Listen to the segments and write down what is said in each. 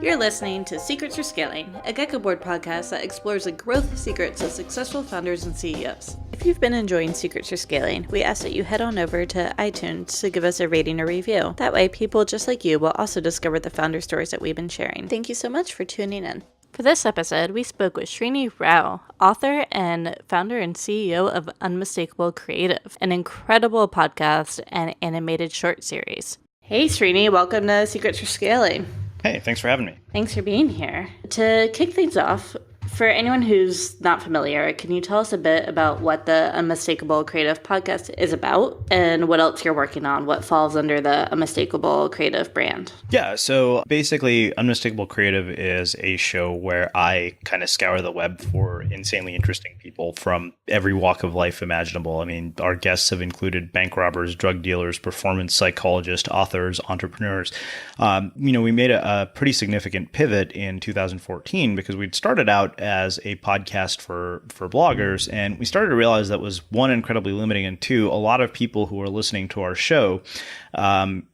You're listening to Secrets for Scaling, a Gecko Board podcast that explores the growth secrets of successful founders and CEOs. If you've been enjoying Secrets for Scaling, we ask that you head on over to iTunes to give us a rating or review. That way, people just like you will also discover the founder stories that we've been sharing. Thank you so much for tuning in. For this episode, we spoke with Srini Rao, author and founder and CEO of Unmistakable Creative, an incredible podcast and animated short series. Hey Srini, welcome to Secrets for Scaling. Hey, thanks for having me. Thanks for being here. To kick things off, for anyone who's not familiar, can you tell us a bit about what the Unmistakable Creative podcast is about and what else you're working on? What falls under the Unmistakable Creative brand? Yeah, so basically, Unmistakable Creative is a show where I kind of scour the web for insanely interesting people from every walk of life imaginable. I mean, our guests have included bank robbers, drug dealers, performance psychologists, authors, entrepreneurs. We made a pretty significant pivot in 2014 because we'd started out as a podcast for bloggers. And we started to realize that was one, incredibly limiting, and two, a lot of people who were listening to our show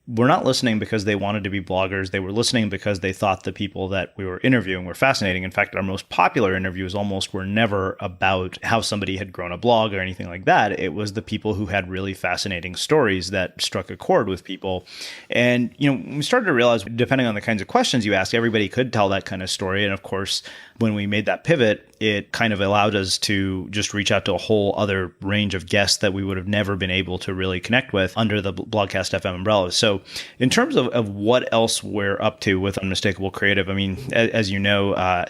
were not listening because they wanted to be bloggers. They were listening because they thought the people that we were interviewing were fascinating. In fact, our most popular interviews almost were never about how somebody had grown a blog or anything like that. It was the people who had really fascinating stories that struck a chord with people. And, we started to realize, depending on the kinds of questions you ask, everybody could tell that kind of story. And of course, when we made that pivot, it kind of allowed us to just reach out to a whole other range of guests that we would have never been able to really connect with under the Blogcast FM umbrella. So in terms of what else we're up to with Unmistakable Creative, I mean, as you know,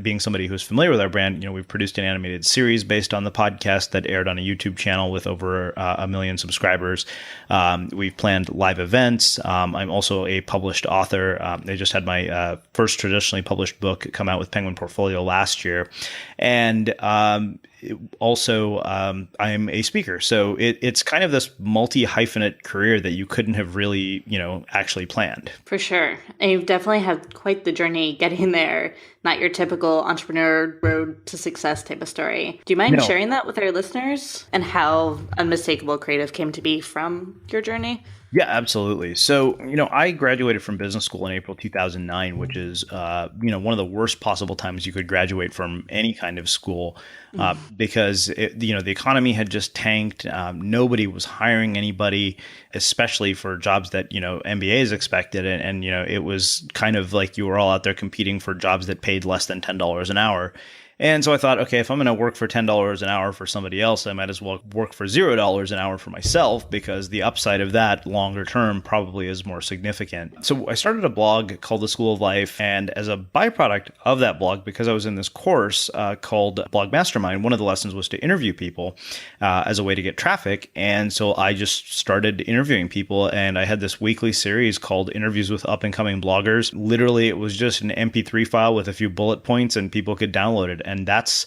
being somebody who's familiar with our brand, we've produced an animated series based on the podcast that aired on a YouTube channel with over 1 million subscribers. We've planned live events. I'm also a published author. I just had my first traditionally published book come out with Penguin Portfolio last year. And also, I'm a speaker. So it's kind of this multi-hyphenate career that you couldn't have really, actually planned. For sure. And you've definitely had quite the journey getting there. Not your typical entrepreneur road to success type of story. Do you mind sharing that with our listeners and how Unmistakable Creative came to be from your journey? Yeah, absolutely. So, I graduated from business school in April 2009, which is, one of the worst possible times you could graduate from any kind of school because, the economy had just tanked. Nobody was hiring anybody, especially for jobs that, MBAs expected. And, it was kind of like you were all out there competing for jobs that paid less than $10 an hour. And so I thought, okay, if I'm going to work for $10 an hour for somebody else, I might as well work for $0 an hour for myself because the upside of that longer term probably is more significant. So I started a blog called The School of Life. And as a byproduct of that blog, because I was in this course called Blog Mastermind, one of the lessons was to interview people as a way to get traffic. And so I just started interviewing people. And I had this weekly series called Interviews with Up and Coming Bloggers. Literally, it was just an MP3 file with a few bullet points and people could download it. And that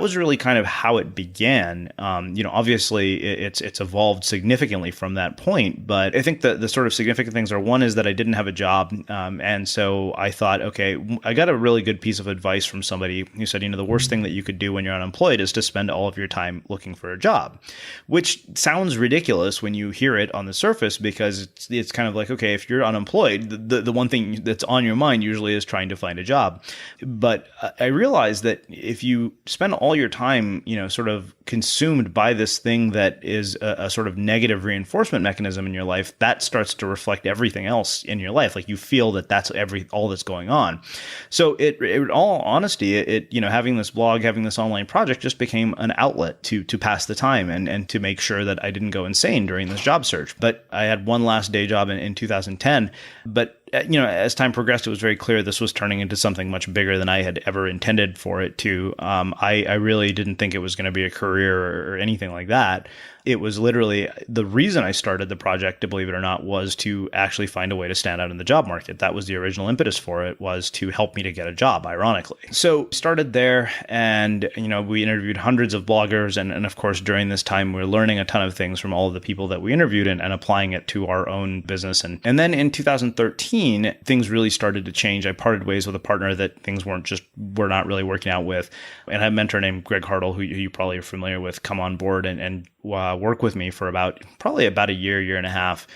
was really kind of how it began. Obviously it's evolved significantly from that point, but I think the sort of significant things are, one is that I didn't have a job. And so I thought, okay, I got a really good piece of advice from somebody who said, the worst thing that you could do when you're unemployed is to spend all of your time looking for a job, which sounds ridiculous when you hear it on the surface, because it's kind of like, okay, if you're unemployed, the one thing that's on your mind usually is trying to find a job. But I realized that if you spend all your time, sort of consumed by this thing that is a sort of negative reinforcement mechanism in your life, that starts to reflect everything else in your life. Like you feel that that's all that's going on. So in all honesty, having this blog, having this online project just became an outlet to pass the time and to make sure that I didn't go insane during this job search. But I had one last day job in 2010, but as time progressed, it was very clear this was turning into something much bigger than I had ever intended for it to. I really didn't think it was going to be a career or anything like that. It was literally the reason I started the project, to believe it or not, was to actually find a way to stand out in the job market. That was the original impetus for it, was to help me to get a job, ironically. So started there, and we interviewed hundreds of bloggers, and of course during this time we were learning a ton of things from all of the people that we interviewed and applying it to our own business. And then in 2013, things really started to change. I parted ways with a partner that things were not really working out with, and I had a mentor named Greg Hartle, who you probably are familiar with, come on board and work with me for probably about a year and a half.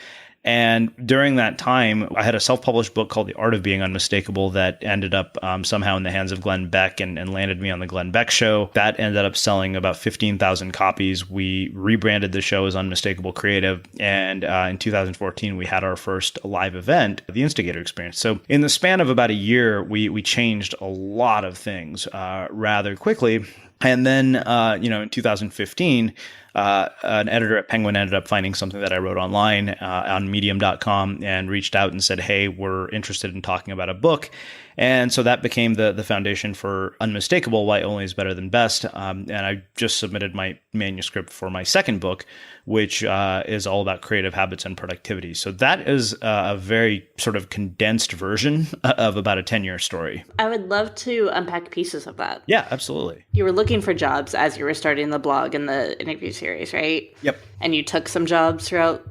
And during that time, I had a self-published book called The Art of Being Unmistakable that ended up somehow in the hands of Glenn Beck and landed me on the Glenn Beck Show. That ended up selling about 15,000 copies. We rebranded the show as Unmistakable Creative. And in 2014, we had our first live event, the Instigator Experience. So in the span of about a year, we changed a lot of things rather quickly. And then, in 2015, an editor at Penguin ended up finding something that I wrote online on medium.com and reached out and said, hey, we're interested in talking about a book. And so that became the foundation for Unmistakable, Why Only is Better Than Best. And I just submitted my manuscript for my second book, which is all about creative habits and productivity. So that is a very sort of condensed version of about a 10-year story. I would love to unpack pieces of that. Yeah, absolutely. You were looking for jobs as you were starting the blog and the interview series, right? Yep. And you took some jobs throughout.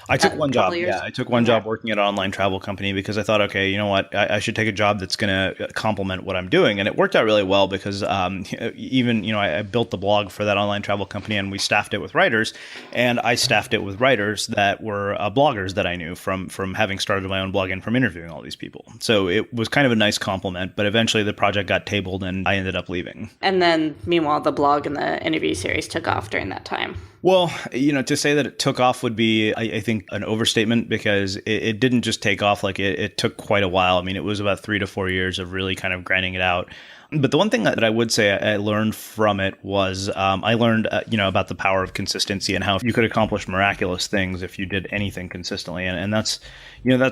I took one job. Yeah, I took one job working at an online travel company because I thought, okay, you know what, I should take a job that's going to complement what I'm doing. And it worked out really well because I built the blog for that online travel company and we staffed it with writers. And I staffed it with writers that were bloggers that I knew from having started my own blog and from interviewing all these people. So it was kind of a nice compliment. But eventually the project got tabled and I ended up leaving. And then meanwhile, the blog and the interview series took off during that time. Well, to say that it took off would be, I think, an overstatement because it didn't just take off. Like it took quite a while. I mean, it was about 3 to 4 years of really kind of grinding it out. But the one thing that I would say I learned from it was I learned, about the power of consistency and how you could accomplish miraculous things if you did anything consistently. And that's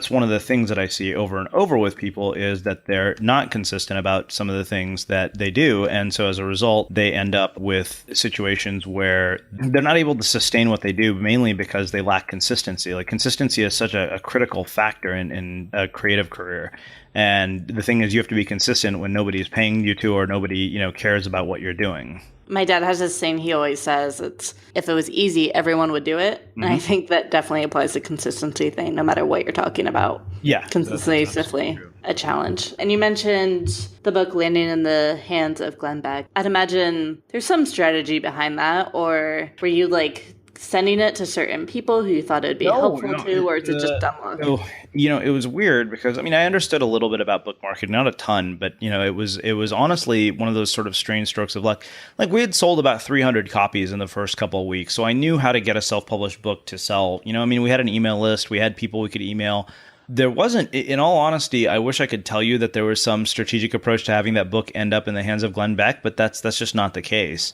one of the things that I see over and over with people is that they're not consistent about some of the things that they do. And so as a result, they end up with situations where they're not able to sustain what they do, mainly because they lack consistency. Like consistency is such a critical factor in a creative career. And the thing is, you have to be consistent when nobody is paying you to or nobody, cares about what you're doing. My dad has this saying he always says, it's if it was easy, everyone would do it. Mm-hmm. And I think that definitely applies to consistency thing, no matter what you're talking about. Yeah. Consistency is definitely a challenge. And you mentioned the book landing in the hands of Glenn Beck. I'd imagine there's some strategy behind that, or were you sending it to certain people who you thought it would be helpful to, or is it just dumb luck? It was weird because, I understood a little bit about book marketing, not a ton, but, it was honestly one of those sort of strange strokes of luck. Like we had sold about 300 copies in the first couple of weeks. So I knew how to get a self-published book to sell. We had an email list. We had people we could email. There wasn't, in all honesty, I wish I could tell you that there was some strategic approach to having that book end up in the hands of Glenn Beck, but that's just not the case.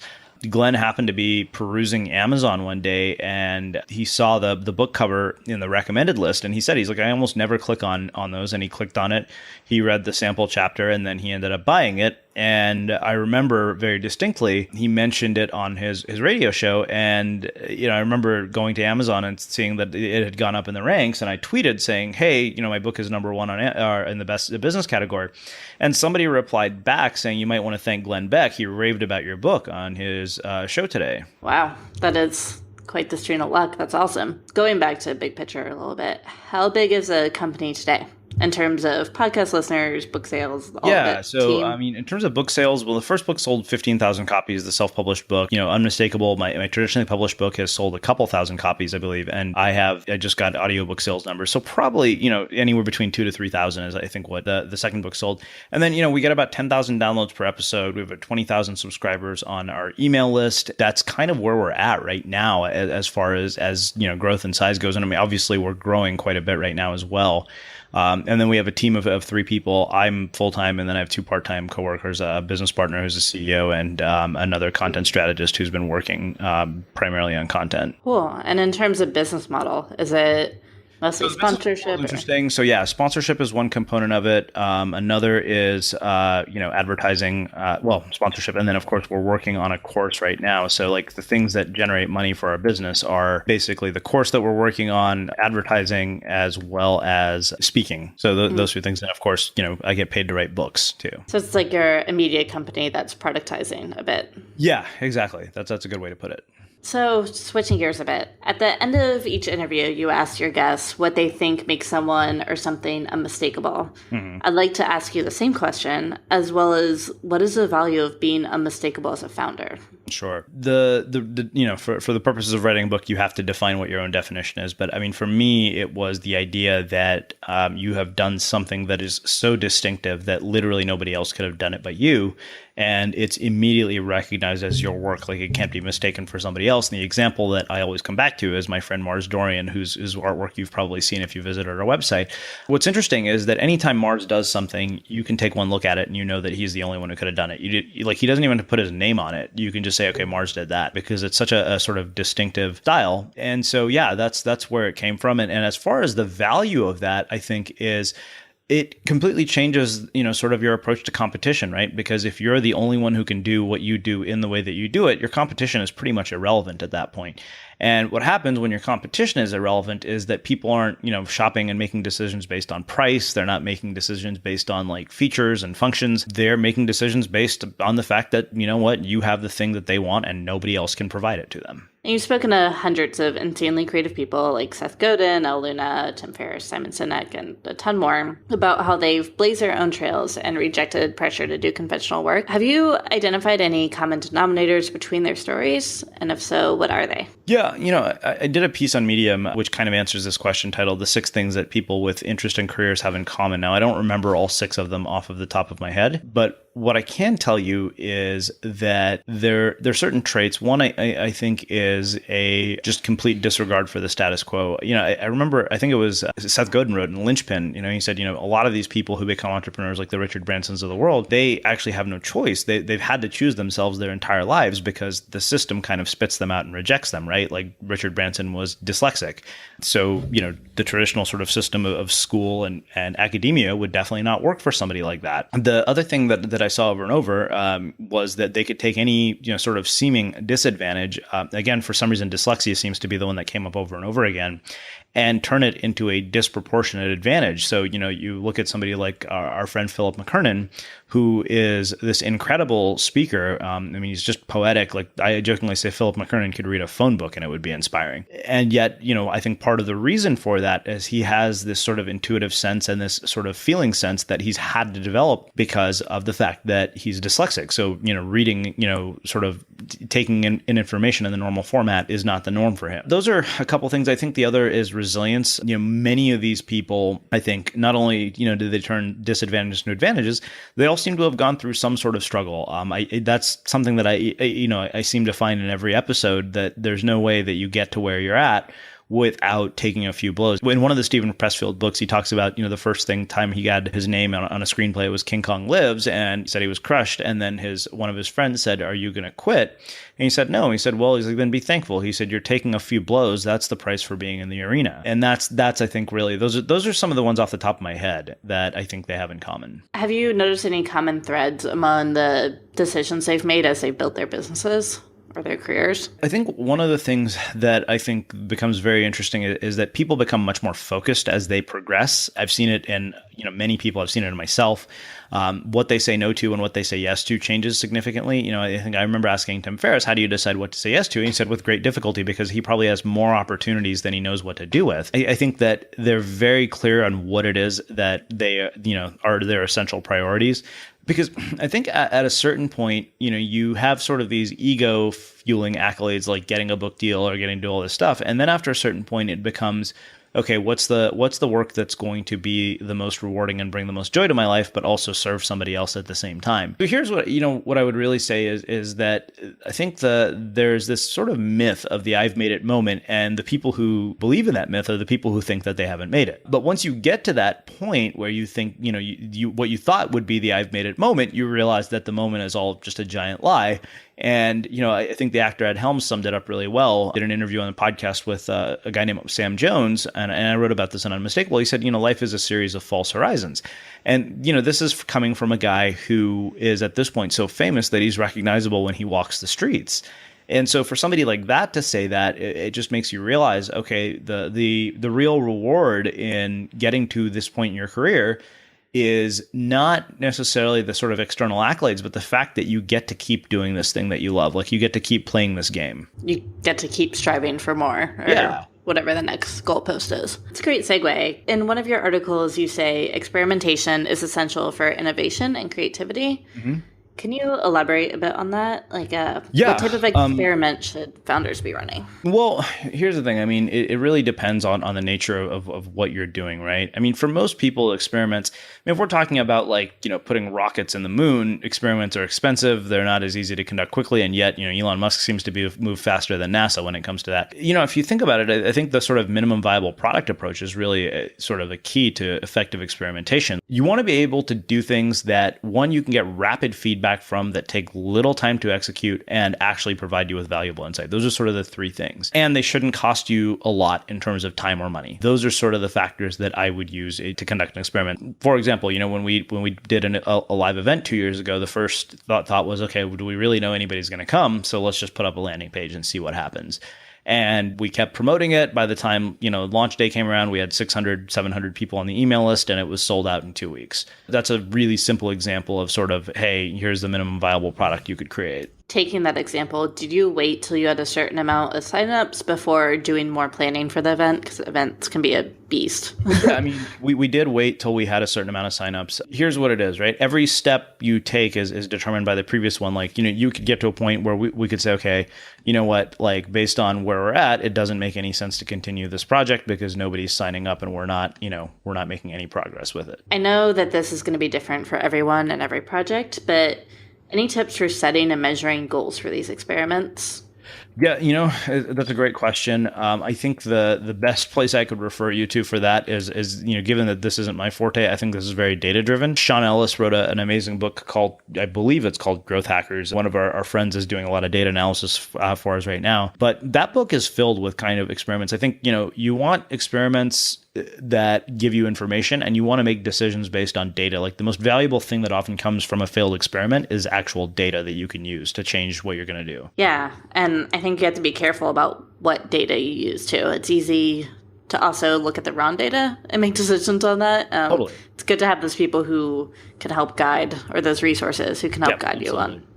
Glenn happened to be perusing Amazon one day and he saw the book cover in the recommended list. And he's like, I almost never click on those. And he clicked on it. He read the sample chapter and then he ended up buying it. And I remember very distinctly, he mentioned it on his radio show. And, I remember going to Amazon and seeing that it had gone up in the ranks. And I tweeted saying, hey, my book is number one in the best business category. And somebody replied back saying, you might want to thank Glenn Beck. He raved about your book on his show today. Wow. That is quite the string of luck. That's awesome. Going back to big picture a little bit, how big is a company today? In terms of podcast listeners, book sales, all of it. So, team. In terms of book sales, well, the first book sold 15,000 copies, the self-published book. Unmistakable, my traditionally published book has sold a couple thousand copies, I believe. And I just got audiobook sales numbers. So probably, anywhere between 2,000 to 3,000 is, I think, what the second book sold. And then, we get about 10,000 downloads per episode. We have 20,000 subscribers on our email list. That's kind of where we're at right now as far as growth and size goes. And obviously, we're growing quite a bit right now as well. And then we have a team of 3 people. I'm full-time, and then I have 2 part-time coworkers, a business partner who's a CEO, and another content strategist who's been working primarily on content. Cool. And in terms of business model, is it mostly sponsorship? Interesting. So sponsorship is one component of it. Another is, advertising, sponsorship. And then of course we're working on a course right now. So the things that generate money for our business are basically the course that we're working on, advertising, as well as speaking. So those 2 things. And of course, I get paid to write books too. So it's like you're a media company that's productizing a bit. Yeah, exactly. That's a good way to put it. So, switching gears a bit, at the end of each interview, you ask your guests what they think makes someone or something unmistakable. Mhm. I'd like to ask you the same question, as well as what is the value of being unmistakable as a founder? Sure. For the purposes of writing a book, you have to define what your own definition is. But I mean, for me, it was the idea that you have done something that is so distinctive that literally nobody else could have done it but you. And it's immediately recognized as your work. Like, it can't be mistaken for somebody else. And the example that I always come back to is my friend Mars Dorian, whose artwork you've probably seen if you visited our website. What's interesting is that anytime Mars does something, you can take one look at it and you know that he's the only one who could have done it. He doesn't even have to put his name on it. You can just say, okay, Mars did that, because it's such a sort of distinctive style. And so, yeah, that's where it came from. And as far as the value of that, I think is it completely changes, sort of your approach to competition, right? Because if you're the only one who can do what you do in the way that you do it, your competition is pretty much irrelevant at that point. And what happens when your competition is irrelevant is that people aren't, shopping and making decisions based on price. They're not making decisions based on like features and functions. They're making decisions based on the fact that, you have the thing that they want and nobody else can provide it to them. And you've spoken to hundreds of insanely creative people like Seth Godin, El Luna, Tim Ferriss, Simon Sinek, and a ton more about how they've blazed their own trails and rejected pressure to do conventional work. Have you identified any common denominators between their stories? And if so, what are they? Yeah, I did a piece on Medium which kind of answers this question, titled "The 6 Things That People with Interesting Careers Have in Common." Now, I don't remember all 6 of them off of the top of my head, but what I can tell you is that there are certain traits. One, I think, is a just complete disregard for the status quo. I remember, I think it was Seth Godin wrote in Linchpin, he said, a lot of these people who become entrepreneurs, like the Richard Bransons of the world, they actually have no choice. They've had to choose themselves their entire lives because the system kind of spits them out and rejects them, right? Like Richard Branson was dyslexic. So, the traditional sort of system of school and academia would definitely not work for somebody like that. The other thing that I saw over and over was that they could take any sort of seeming disadvantage. Again, for some reason, dyslexia seems to be the one that came up over and over again, and turn it into a disproportionate advantage. So, you look at somebody like our friend Philip McKernan, who is this incredible speaker. He's just poetic. Like, I jokingly say Philip McKernan could read a phone book and it would be inspiring. And yet, I think part of the reason for that is he has this sort of intuitive sense and this sort of feeling sense that he's had to develop because of the fact that he's dyslexic. So, reading, sort of taking in information in the normal format is not the norm for him. Those are a couple things. I think the other is resilience. Many of these people, I think, not only, do they turn disadvantages into advantages, they all seem to have gone through some sort of struggle. That's something that I seem to find in every episode, that there's no way that you get to where you're at without taking a few blows. In one of the Stephen Pressfield books, he talks about, the first time he got his name on a screenplay was King Kong Lives, and he said he was crushed. And then one of his friends said, "Are you going to quit?" And he said, "No." He said, "Well," he's like, "then be thankful." He said, "You're taking a few blows. That's the price for being in the arena." And that's I think really those are some of the ones off the top of my head that I think they have in common. Have you noticed any common threads among the decisions they've made as they built their businesses or their careers? I think one of the things that I think becomes very interesting is that people become much more focused as they progress. I've seen it in many people. I've seen it in myself. What they say no to and what they say yes to changes significantly. I think I remember asking Tim Ferriss, "How do you decide what to say yes to?" And he said, "With great difficulty," because he probably has more opportunities than he knows what to do with. I think that they're very clear on what it is that they are their essential priorities. Because I think at a certain point, you have sort of these ego fueling accolades like getting a book deal or getting to do all this stuff. And then after a certain point, it becomes, okay, what's the work that's going to be the most rewarding and bring the most joy to my life, but also serve somebody else at the same time? So here's what I would really say is that I think there's this sort of myth of the "I've made it" moment, and the people who believe in that myth are the people who think that they haven't made it. But once you get to that point where you think, you what you thought would be the "I've made it" moment, you realize that the moment is all just a giant lie. And, I think the actor Ed Helms summed it up really well. Did an interview on the podcast with a guy named Sam Jones, and I wrote about this in Unmistakable. He said, life is a series of false horizons. And, this is coming from a guy who is at this point so famous that he's recognizable when he walks the streets. And so for somebody like that to say that, it just makes you realize, okay, the real reward in getting to this point in your career is not necessarily the sort of external accolades, but the fact that you get to keep doing this thing that you love. Like you get to keep playing this game. You get to keep striving for more. Whatever the next goalpost is. It's a great segue. In one of your articles, you say experimentation is essential for innovation and creativity. Mm-hmm. Can you elaborate a bit on that? Like, what type of experiment should founders be running? Well, here's the thing. I mean, it really depends on the nature of what you're doing, right? I mean, for most people, experiments, if we're talking about like, putting rockets in the moon, experiments are expensive. They're not as easy to conduct quickly. And yet, Elon Musk seems to move faster than NASA when it comes to that. If you think about it, I think the sort of minimum viable product approach is really sort of a key to effective experimentation. You want to be able to do things that, one, you can get rapid feedback from, that take little time to execute and actually provide you with valuable insight. Those are sort of the three things. And they shouldn't cost you a lot in terms of time or money. Those are sort of the factors that I would use to conduct an experiment. For example, when we did a live event 2 years ago, the first thought was, okay, do we really know anybody's going to come? So let's just put up a landing page and see what happens. And we kept promoting it. By the time, launch day came around, we had 600, 700 people on the email list, and it was sold out in 2 weeks. That's a really simple example of sort of, hey, here's the minimum viable product you could create. Taking that example, did you wait till you had a certain amount of signups before doing more planning for the event? Because events can be a beast. Yeah, I mean, we did wait till we had a certain amount of signups. Here's what it is, right? Every step you take is determined by the previous one. Like, you could get to a point where we could say, okay, you know what, like based on where we're at, it doesn't make any sense to continue this project because nobody's signing up and we're not making any progress with it. I know that this is going to be different for everyone and every project, but any tips for setting and measuring goals for these experiments? Yeah, that's a great question. I think the best place I could refer you to for that is given that this isn't my forte, I think this is very data driven. Sean Ellis wrote an amazing book called, I believe it's called Growth Hackers. One of our friends is doing a lot of data analysis for us right now. But that book is filled with kind of experiments. I think, you want experiments that give you information, and you want to make decisions based on data. Like the most valuable thing that often comes from a failed experiment is actual data that you can use to change what you're going to do. Yeah. And I think you have to be careful about what data you use too. It's easy to also look at the wrong data and make decisions on that. Totally. It's good to have those people who can help guide, or those resources who can help guide you on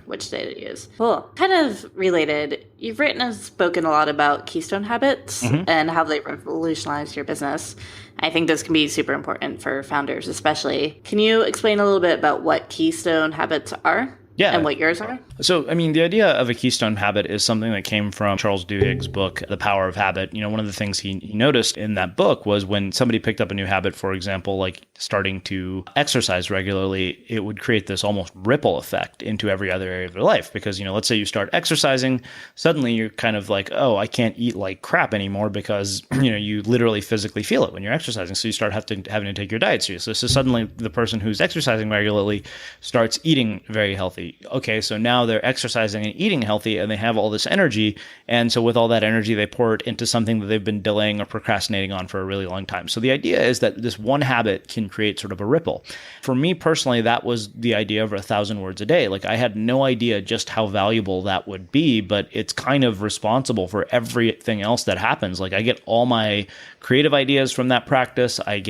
which data to use. Cool. Kind of related, you've written and spoken a lot about keystone habits and how they revolutionize your business. I think this can be super important for founders especially. Can you explain a little bit about what keystone habits are? Yeah. And what yours are? So, I mean, the idea of a keystone habit is something that came from Charles Duhigg's book, The Power of Habit. One of the things he noticed in that book was when somebody picked up a new habit, for example, like starting to exercise regularly, it would create this almost ripple effect into every other area of their life. Because, let's say you start exercising, suddenly you're kind of like, oh, I can't eat like crap anymore because, you literally physically feel it when you're exercising. So you start having to take your diet seriously. So suddenly the person who's exercising regularly starts eating very healthy. Okay, so now they're exercising and eating healthy and they have all this energy. And so with all that energy, they pour it into something that they've been delaying or procrastinating on for a really long time. So the idea is that this one habit can create sort of a ripple. For me personally, that was the idea of 1,000 words a day. Like I had no idea just how valuable that would be, but it's kind of responsible for everything else that happens. Like I get all my creative ideas from that practice. I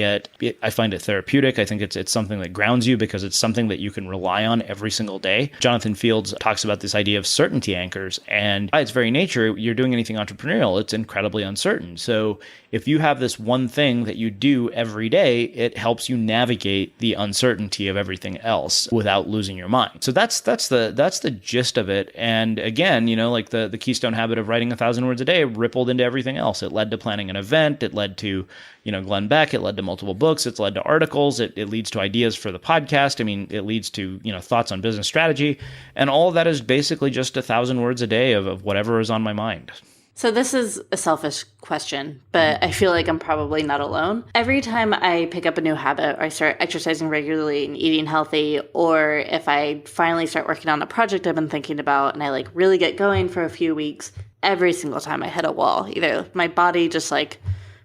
find it therapeutic. I think it's something that grounds you because it's something that you can rely on every single day. Jonathan Fields talks about this idea of certainty anchors, and by its very nature, you're doing anything entrepreneurial, it's incredibly uncertain. So if you have this one thing that you do every day, it helps you navigate the uncertainty of everything else without losing your mind. So that's the gist of it. And again, like the keystone habit of writing 1,000 words a day rippled into everything else. It led to planning an event. It led to, Glenn Beck. It led to multiple books. It's led to articles. It leads to ideas for the podcast. I mean, it leads to, thoughts on business strategy. And all of that is basically just 1,000 words a day of whatever is on my mind. So this is a selfish question, but I feel like I'm probably not alone. Every time I pick up a new habit, or I start exercising regularly and eating healthy, or if I finally start working on a project I've been thinking about and I like really get going for a few weeks, every single time I hit a wall. Either my body just like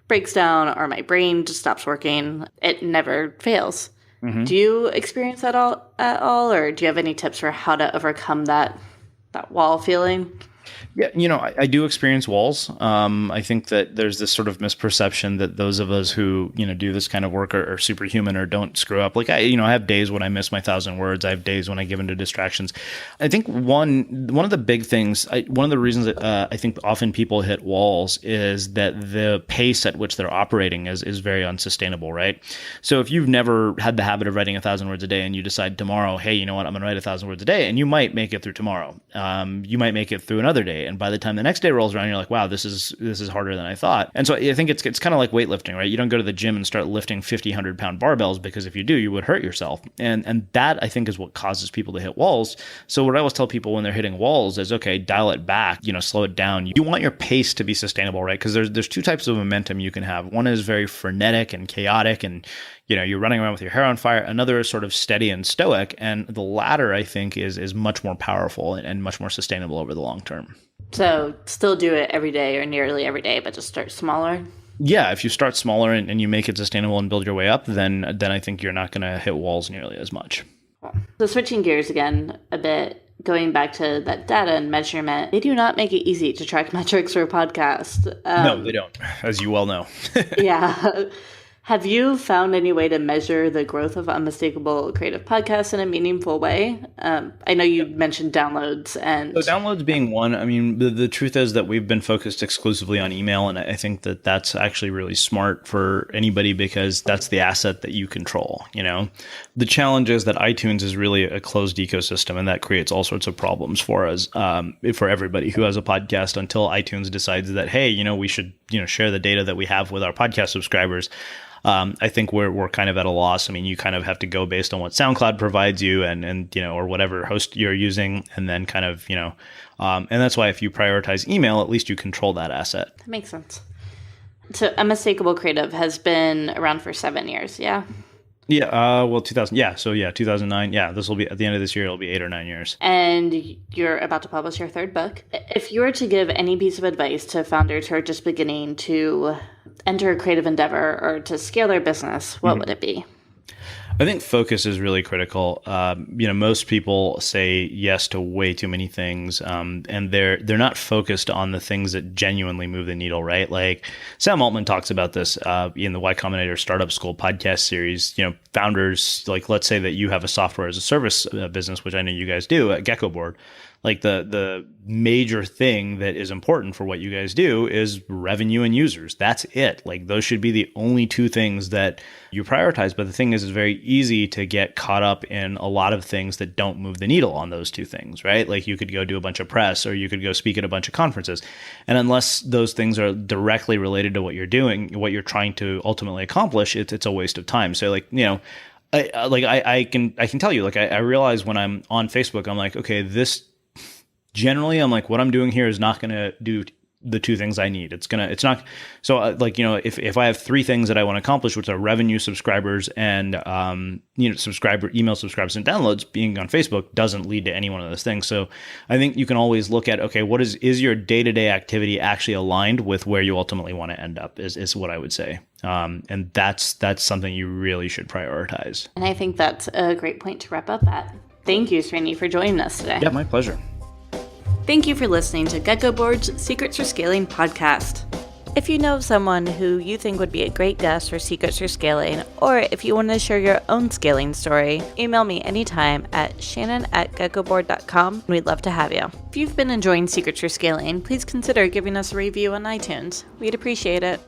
breaks down or my brain just stops working. It never fails. Mm-hmm. Do you experience that at all, or do you have any tips for how to overcome that wall feeling? Yeah, I do experience walls. I think that there's this sort of misperception that those of us who, do this kind of work are superhuman or don't screw up. Like I have days when I miss my 1,000 words. I have days when I give into distractions. I think one of the big things, one of the reasons that I think often people hit walls is that the pace at which they're operating is very unsustainable, right? So if you've never had the habit of writing 1,000 words a day and you decide tomorrow, hey, you know what, I'm going to write 1,000 words a day, and you might make it through tomorrow. You might make it through another day. And by the time the next day rolls around, you're like, wow, this is harder than I thought. And so I think it's kind of like weightlifting, right? You don't go to the gym and start lifting 50, 100-pound barbells, because if you do, you would hurt yourself. And that, I think, is what causes people to hit walls. So what I always tell people when they're hitting walls is, okay, dial it back, slow it down. You want your pace to be sustainable, right? Because there's two types of momentum you can have. One is very frenetic and chaotic, and you're running around with your hair on fire. Another is sort of steady and stoic. And the latter, I think, is much more powerful and much more sustainable over the long term. So still do it every day or nearly every day, but just start smaller? Yeah, if you start smaller and you make it sustainable and build your way up, then I think you're not going to hit walls nearly as much. So switching gears again a bit, going back to that data and measurement, they do not make it easy to track metrics for a podcast. No, they don't, as you well know. Yeah. Have you found any way to measure the growth of Unmistakable Creative Podcasts in a meaningful way? I know you mentioned downloads. So downloads being one, I mean, the truth is that we've been focused exclusively on email, and I think that that's actually really smart for anybody because that's the asset that you control, The challenge is that iTunes is really a closed ecosystem, and that creates all sorts of problems for us, for everybody who has a podcast, until iTunes decides that, hey, we should, share the data that we have with our podcast subscribers. I think we're kind of at a loss. I mean, you kind of have to go based on what SoundCloud provides you and or whatever host you're using, and then kind of, and that's why if you prioritize email, at least you control that asset. That makes sense. So Unmistakable Creative has been around for 7 years, yeah? Yeah, 2000. Yeah, so 2009. Yeah, this will be at the end of this year. It'll be 8 or 9 years. And you're about to publish your third book. If you were to give any piece of advice to founders who are just beginning to enter a creative endeavor or to scale their business, what would it be? I think focus is really critical. Most people say yes to way too many things, and they're not focused on the things that genuinely move the needle, right? Like Sam Altman talks about this in the Y Combinator Startup School podcast series. Founders, like let's say that you have a software as a service business, which I know you guys do at Geckoboard. Like the major thing that is important for what you guys do is revenue and users. That's it. Like those should be the only two things that you prioritize. But the thing is, it's very easy to get caught up in a lot of things that don't move the needle on those two things, right? Like you could go do a bunch of press, or you could go speak at a bunch of conferences. And unless those things are directly related to what you're doing, what you're trying to ultimately accomplish, it's a waste of time. So I can tell you, I realize when I'm on Facebook, I'm like, okay, generally, I'm like, what I'm doing here is not going to do the two things I need. It's not. So if I have three things that I want to accomplish, which are revenue, subscribers, and, email subscribers and downloads, being on Facebook doesn't lead to any one of those things. So I think you can always look at, okay, what is your day-to-day activity actually aligned with where you ultimately want to end up is what I would say. And that's something you really should prioritize. And I think that's a great point to wrap up at. Thank you, Srini, for joining us today. Yeah, my pleasure. Thank you for listening to Geckoboard's Secrets for Scaling podcast. If you know of someone who you think would be a great guest for Secrets for Scaling, or if you want to share your own scaling story, email me anytime at shannon@geckoboard.com. We'd love to have you. If you've been enjoying Secrets for Scaling, please consider giving us a review on iTunes. We'd appreciate it.